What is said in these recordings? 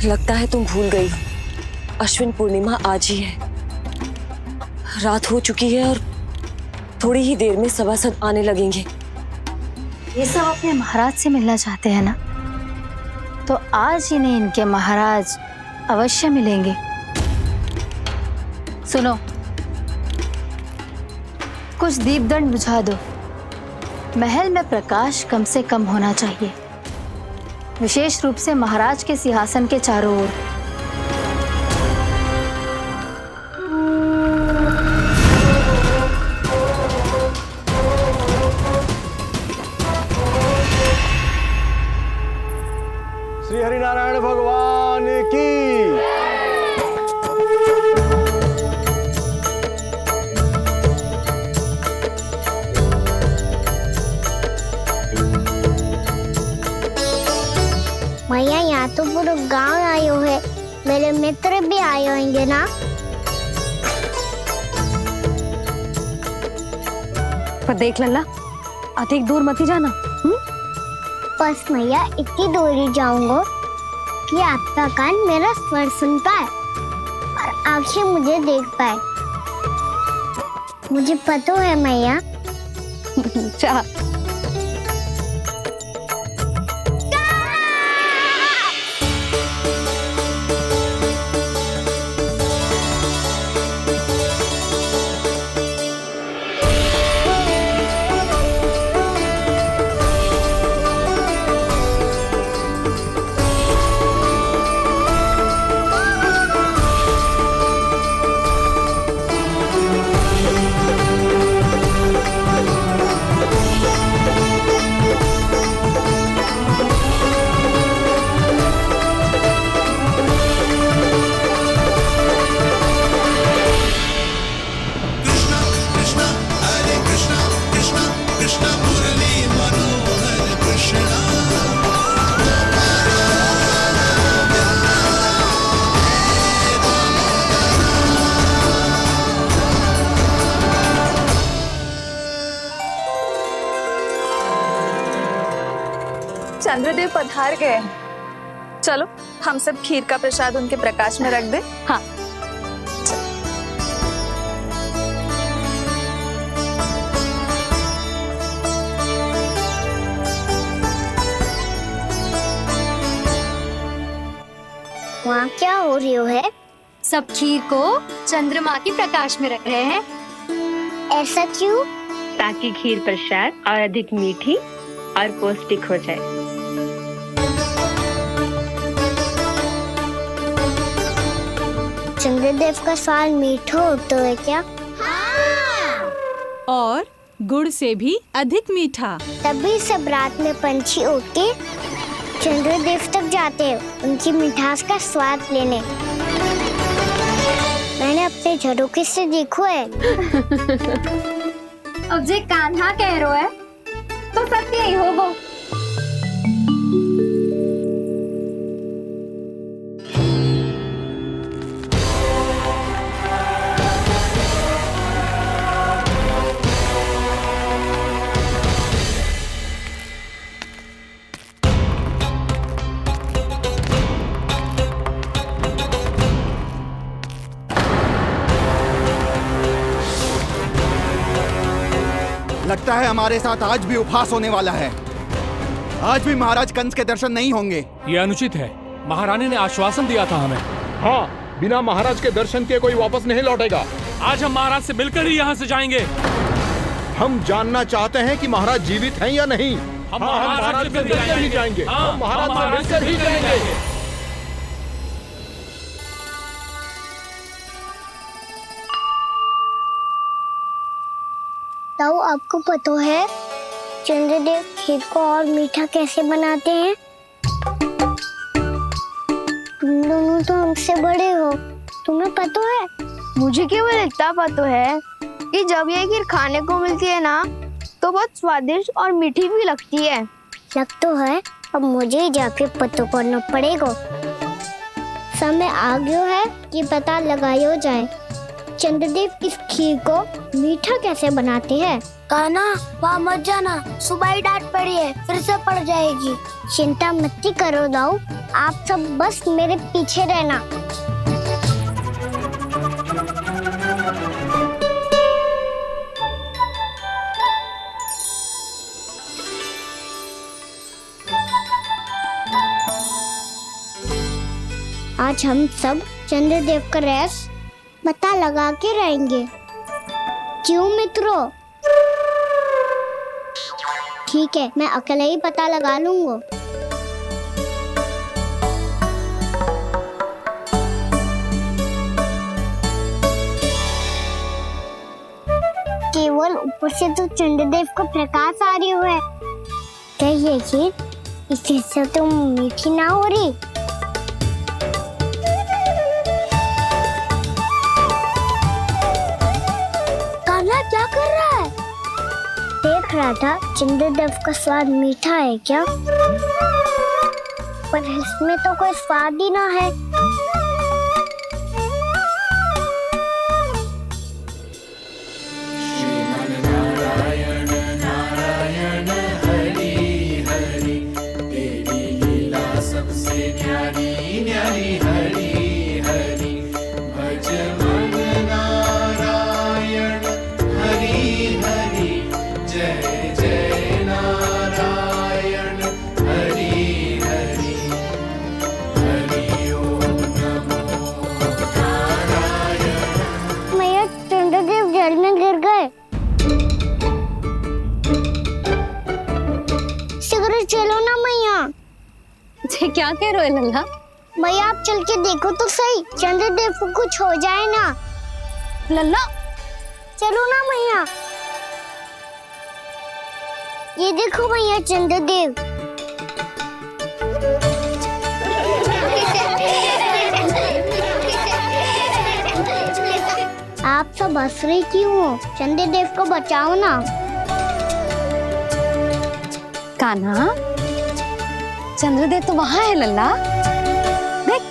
लगता है तुम भूल गई। अश्विन पूर्णिमा आज ही है। रात हो चुकी है और थोड़ी ही देर में सभासद आने लगेंगे। ये सब अपने महाराज से मिलना चाहते हैं ना, तो आज इन्हें इनके महाराज अवश्य मिलेंगे। सुनो, कुछ दीपदंड बुझा दो। महल में प्रकाश कम से कम होना चाहिए, विशेष रूप से महाराज के सिंहासन के चारों ओर। श्री हरिनारायण भगवान की। मैया, यहाँ तो पूरा गांव आयो है, मेरे मित्र भी आए होंगे ना। पर देख लल्ला, अधिक दूर मत ही जाना। बस मैया इतनी दूर ही जाऊंगा कि आपका कान मेरा स्वर सुन पाए और आपसे मुझे देख पाए। मुझे पता है मैया। अच्छा, चंद्रदेव पधार गए हैं। चलो हम सब खीर का प्रसाद उनके प्रकाश में रख दें। हाँ। वहाँ क्या हो रही है? सब खीर को चंद्रमा के प्रकाश में रख रहे हैं। ऐसा क्यों? ताकि खीर प्रसाद और अधिक मीठी और पौष्टिक हो जाए। चंद्रदेव का स्वाद मीठा होता है क्या? और गुड़ से भी अधिक मीठा। तभी सब रात में पंछी उड़ के चंद्रदेव तक जाते हैं उनकी मिठास का स्वाद लेने। मैंने अपने झरोखे से देखो है। अब जे कान्हा कह रहा है तो सत्य ही होगा। लगता है हमारे साथ आज भी उपहास होने वाला है। आज भी महाराज कंस के दर्शन नहीं होंगे। ये अनुचित है। महारानी ने आश्वासन दिया था हमें। हाँ, बिना महाराज के दर्शन के कोई वापस नहीं लौटेगा। आज हम महाराज से मिलकर ही यहाँ से जाएंगे। हम जानना चाहते हैं कि महाराज जीवित हैं या नहीं। हम महाराज से मिलकर ही जाएंगे। हम महाराज से मिलकर ही जाएंगे। ताऊ, आपको पता है चंद्रदेव खीर को और मीठा कैसे बनाते हैं? तुम दोनों तो हमसे बड़े हो, तुम्हें पता है? मुझे केवल इतना पता है कि जब ये खीर खाने को मिलती है ना तो बहुत स्वादिष्ट और मीठी भी लगती है। लग तो है, अब मुझे ही जाके पता करना पड़ेगा। समय आ गया है कि पता लगाया जाए चंद्रदेव इस खीर को मीठा कैसे बनाते हैं। कान्हा, वहाँ मत जाना, सुबह ही डांट पड़ी है, फिर से पड़ जाएगी। चिंता मत करो दाऊ, आप सब बस मेरे पीछे रहना। आज हम सब चंद्रदेव का रहस्य पता लगा के रहेंगे। क्यों मित्रों? ठीक है, मैं अकेले ही पता लगा लूंगा। केवल ऊपर से तो चंद्रदेव को प्रकाश आ रही है। क्या ये खीर इससे तो मीठी ना हो रही? कान्हा क्या कर रहा है? देख रहा था चंद्रदेव का स्वाद मीठा है क्या, पर इसमें तो कोई स्वाद ही ना है। चलो ना मैया। क्या कह रहे हो लल्ला? मैया आप चल के देखो तो सही, चंद्रदेव को कुछ हो जाए ना। लल्ला चलो ना मैया। ये देखो मैया चंद्रदेव। आप सब हंस रही क्यों हो? चंद्रदेव को बचाओ ना। कान्हा, चंद्रदेव तो वहां है लल्ला, देख।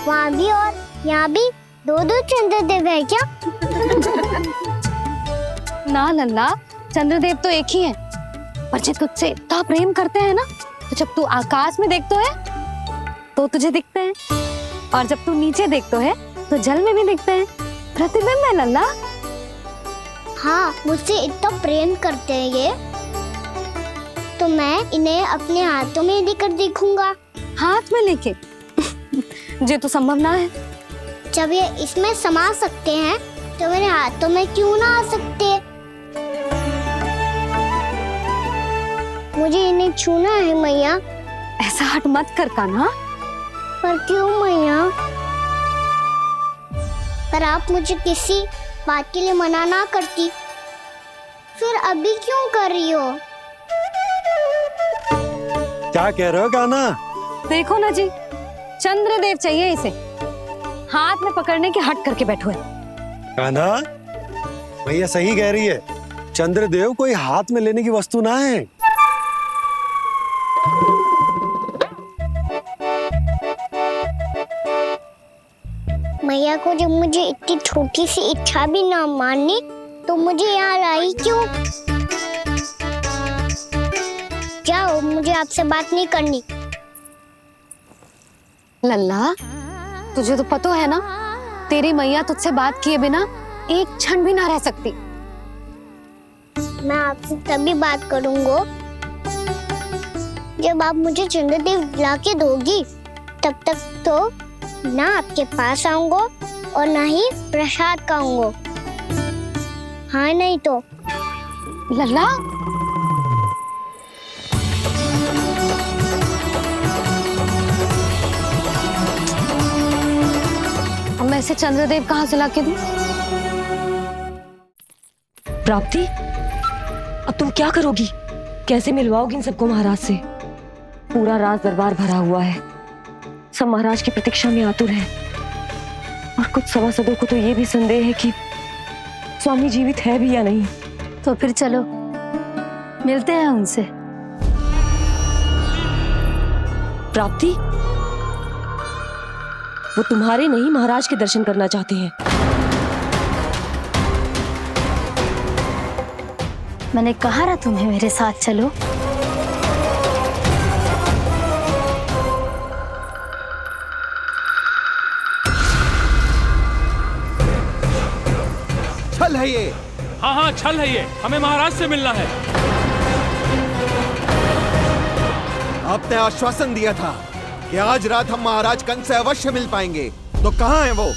वहाँ भी और यहाँ भी दो चंद्रदेव है क्या? ना लल्ला, चंद्रदेव तो एक ही है। पर जब तुझसे इतना प्रेम करते हैं ना, तो जब तू आकाश में देखतो है तो तुझे दिखते हैं, और जब तू नीचे देखतो है तो जल में भी दिखते हैं। प्रतिबिंब है लल्ला। हाँ, मुझसे इतना प्रेम करते हैं ये, तो मैं इन्हें अपने हाथों में लेकर देखूंगा। हाथ में लेके? ये तो संभव ना है। जब ये इसमें समा सकते हैं तो मेरे हाथों में क्यों ना आ सकते? मुझे इन्हें छूना है मैया। ऐसा हट मत कर कान्हा। पर क्यों मैया? पर आप मुझे किसी बात के लिए मना ना करती, फिर अभी क्यों कर रही हो? क्या कह रहे हो कान्हा? देखो ना जी, चंद्रदेव चाहिए इसे। हाथ में पकड़ने के हट करके बैठो है। कान्हा, भैया सही कह रही है। चंद्रदेव कोई हाथ में लेने की वस्तु ना है। मैया को जब मुझे इतनी छोटी सी इच्छा भी ना माननी, तो मुझे यहाँ लाई क्यों? जाओ, मुझे आपसे बात नहीं करनी। लल्ला, तुझे तो पता है ना, तेरी मैया तुझसे बात किए बिना एक क्षण भी ना रह सकती। मैं आपसे तभी बात करूंगा जब आप मुझे चंद्रदेव ला के दोगी। तब तक तो ना आपके पास आऊंगा और ना ही प्रसाद खाऊंगा। हाँ नहीं तो? लल्ला, अब मैं इसे चंद्रदेव कहाँ से लाके दूं? प्राप्ति, अब तुम क्या करोगी? कैसे मिलवाओगी इन सबको महाराज से? पूरा राज दरबार भरा हुआ है, सब महाराज की प्रतीक्षा में आतुर हैं। और कुछ सभासदों को तो ये भी संदेह है कि स्वामी जीवित है भी या नहीं। तो फिर चलो मिलते हैं उनसे। प्राप्ति, वो तुम्हारे नहीं महाराज के दर्शन करना चाहते हैं। मैंने कहा ना तुम्हें मेरे साथ चलो। छल है ये। हाँ हाँ छल है ये, हमें महाराज से मिलना है। आपने आश्वासन दिया था कि आज रात हम महाराज कंस से अवश्य मिल पाएंगे, तो कहाँ है वो?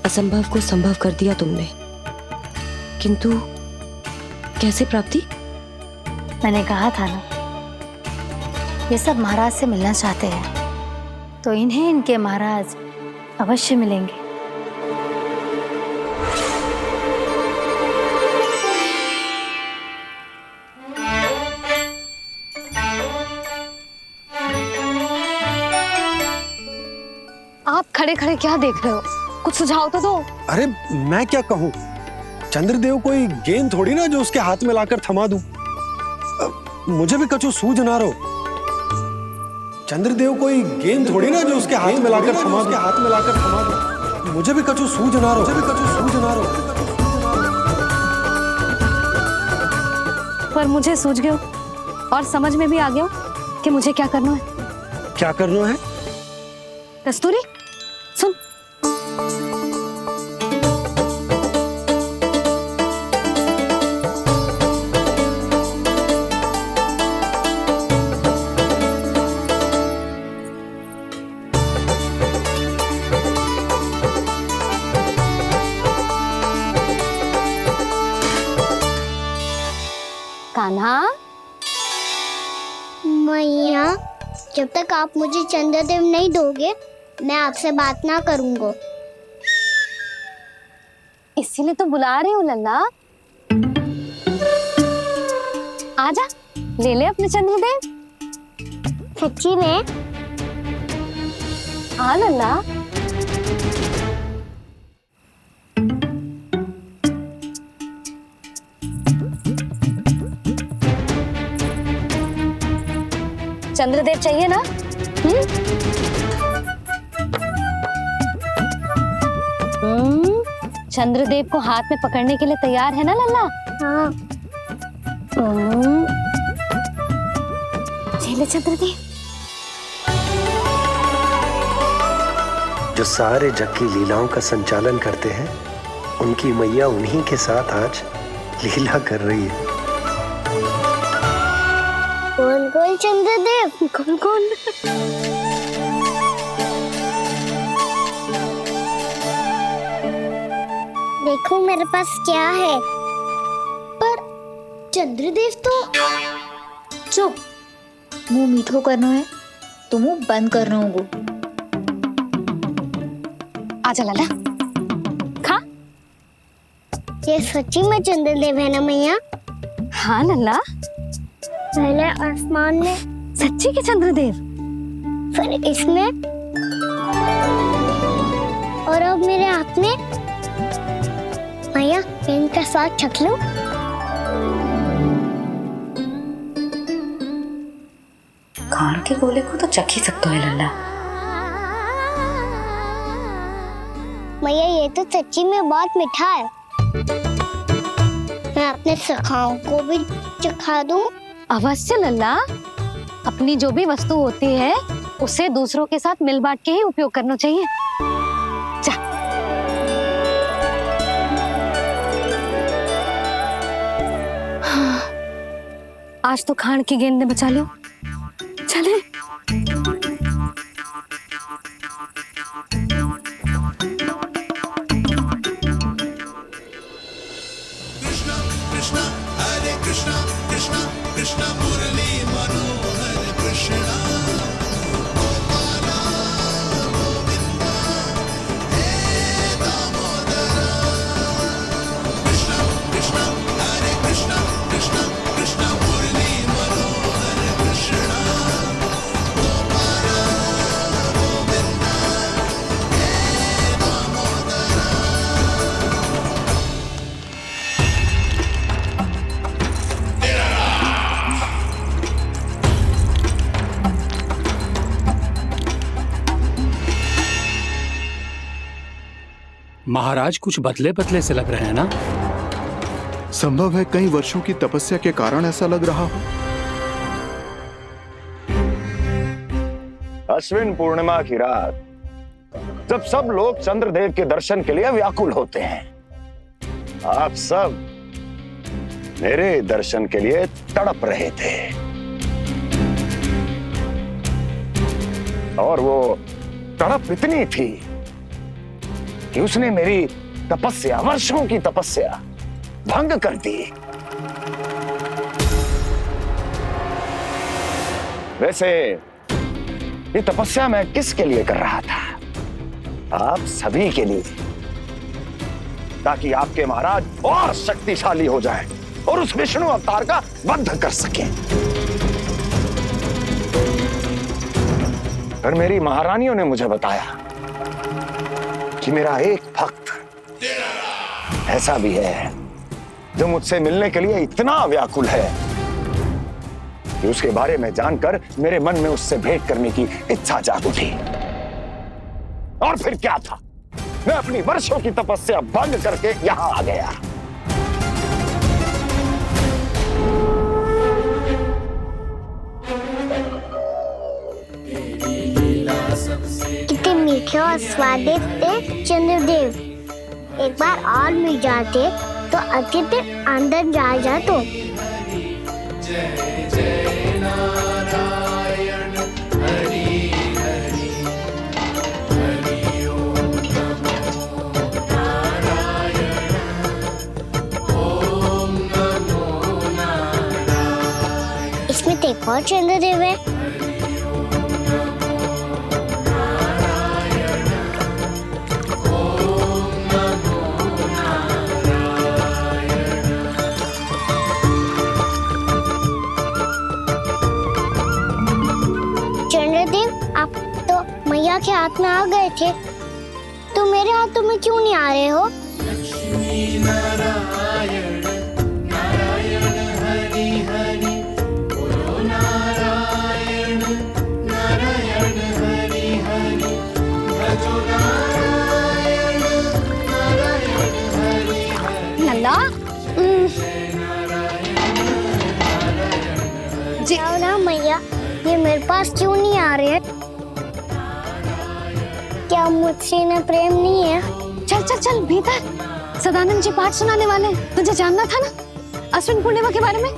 असंभव को संभव कर दिया तुमने, किंतु कैसे प्राप्ति? मैंने कहा था ना, ये सब महाराज से मिलना चाहते हैं, तो इन्हें इनके महाराज अवश्य मिलेंगे। आप खड़े खड़े क्या देख रहे हो? कुछ सुझाव तो दो। अरे मैं क्या कहूँ, चंद्रदेव कोई गेंद थोड़ी ना जो उसके हाथ में लाकर थमा दूं। मुझे भी कछु सूझ ना रहो। चंद्रदेव कोई गेंद थोड़ी ना जो उसके हाथ में लाकर थमा दूं। मुझे भी कछु सूझ ना रहो। पर मुझे सूझ गयो और समझ में भी आ गया कि मुझे क्या करना है। क्या करना है? कस्तूरी सुन, कान्हा। मैया, जब तक आप मुझे चंद्रदेव नहीं दोगे, मैं आपसे बात ना करूंगा। इसीलिए तो बुला रही हूँ लल्ला। आजा, ले ले अपने चंद्रदेव। सच्ची में? हाँ लल्ला। चंद्रदेव चाहिए ना? चंद्रदेव को हाथ में पकड़ने के लिए तैयार है ना लल्ला? हाँ। ले चंद्रदेव। जो सारे जग की लीलाओं का संचालन करते हैं, उनकी मैया उन्हीं के साथ आज लीला कर रही है। कौन कौन चंद्रदेव? कौन कौन? देखो मेरे पास क्या है। पर चंद्रदेव तो चुप, मुंह मीठो करना है तो मुंह बंद करना होगा। आजा लाला, खा। ये सच्ची में चंद्रदेव है ना मैया? हाँ लल्ला, पहले आसमान में, सच्ची के चंद्रदेव, फिर इसमें, और अब मेरे हाथ में। मैया, इनका साथ चख लो। खान के गोले को तो चख ही सकते है लल्ला। मैया, ये तो सच्ची में बहुत मीठा है। मैं अपने सखाओं को भी चखा दूं? अवश्य लल्ला। अपनी जो भी वस्तु होती है उसे दूसरों के साथ मिल बांट के ही उपयोग करना चाहिए। जा। आज तो खान की गेंद ने बचा लो। चले। महाराज कुछ बदले बदले से लग रहे हैं ना? संभव है कई वर्षों की तपस्या के कारण ऐसा लग रहा हो। अश्विन पूर्णिमा की रात जब सब लोग चंद्रदेव के दर्शन के लिए व्याकुल होते हैं, आप सब मेरे दर्शन के लिए तड़प रहे थे। और वो तड़प इतनी थी कि उसने मेरी तपस्या, वर्षों की तपस्या भंग कर दी। वैसे ये तपस्या मैं किसके लिए कर रहा था? आप सभी के लिए, ताकि आपके महाराज और शक्तिशाली हो जाएं और उस विष्णु अवतार का वध कर सकें। पर मेरी महारानियों ने मुझे बताया कि मेरा एक भक्त ऐसा भी है जो मुझसे मिलने के लिए इतना व्याकुल है कि उसके बारे में जानकर मेरे मन में उससे भेंट करने की इच्छा जाग उठी। और फिर क्या था, मैं अपनी वर्षों की तपस्या भंग करके यहां आ गया। कितने मीठे और स्वादिष्ट थे चंद्रदेव। एक बार और मिल जाते तो अतिथि अंदर जा तो। इसमें तो एक और चंद्रदेव है। मैया के हाथ में आ गए थे, तो मेरे हाथों में क्यों नहीं आ रहे हो? लक्ष्मी नारायण नारायण हरि हरि बोलो नारायण नारायण हरि हरि भजो नारायण नारायण हरि हरि। नंदा जी ना मैया, ये मेरे पास क्यों नहीं आ रहे हैं? क्या मुझसे इन्हें प्रेम नहीं है? चल चल चल भीतर, सदानंद जी पाठ सुनाने वाले। तुझे जानना था ना अश्विन पूर्णिमा के बारे में?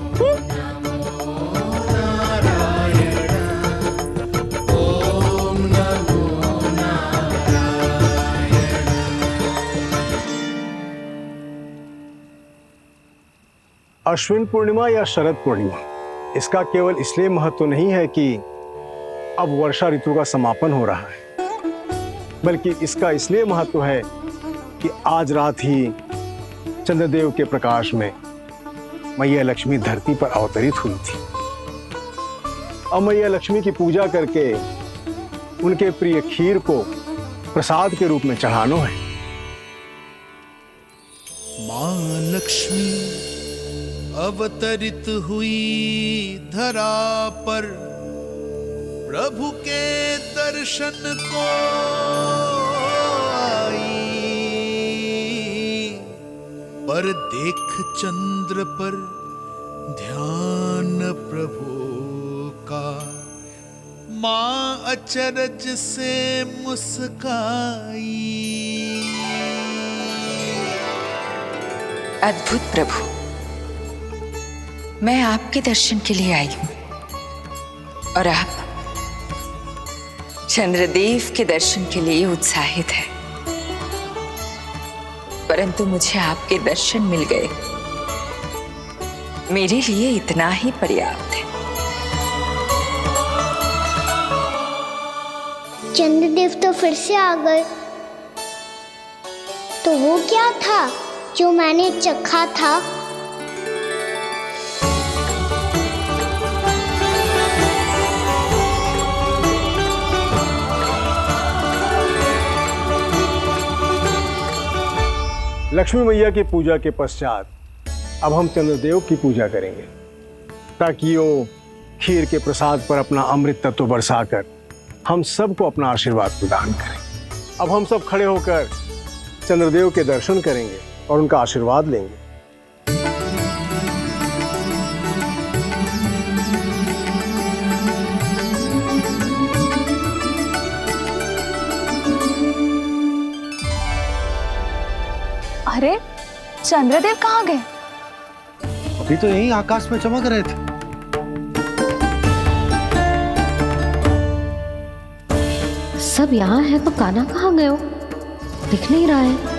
अश्विन पूर्णिमा या शरद पूर्णिमा, इसका केवल इसलिए महत्व नहीं है कि अब वर्षा ऋतु का समापन हो रहा है, बल्कि इसका इसलिए महत्व है कि आज रात ही चंद्रदेव के प्रकाश में मैया लक्ष्मी धरती पर अवतरित हुई थी। अब मैया लक्ष्मी की पूजा करके उनके प्रिय खीर को प्रसाद के रूप में चढ़ाना है। मां लक्ष्मी अवतरित हुई धरा पर, प्रभु के दर्शन को आई, पर देख चंद्र पर ध्यान प्रभु का, माँ अचरज से मुस्काई। अद्भुत प्रभु, मैं आपके दर्शन के लिए आई हूं और आप चंद्रदेव के दर्शन के लिए उत्साहित है, परंतु मुझे आपके दर्शन मिल गए, मेरे लिए इतना ही पर्याप्त है। चंद्रदेव तो फिर से आ गए। तो वो क्या था जो मैंने चखा था? लक्ष्मी मैया की पूजा के पश्चात अब हम चंद्रदेव की पूजा करेंगे, ताकि वो खीर के प्रसाद पर अपना अमृत तत्व बरसाकर हम सबको अपना आशीर्वाद प्रदान करें। अब हम सब खड़े होकर चंद्रदेव के दर्शन करेंगे और उनका आशीर्वाद लेंगे। अरे चंद्रदेव कहाँ गए? अभी तो यही आकाश में चमक रहे थे। सब यहाँ है तो कान्हा कहाँ गए हो? दिख नहीं रहा है।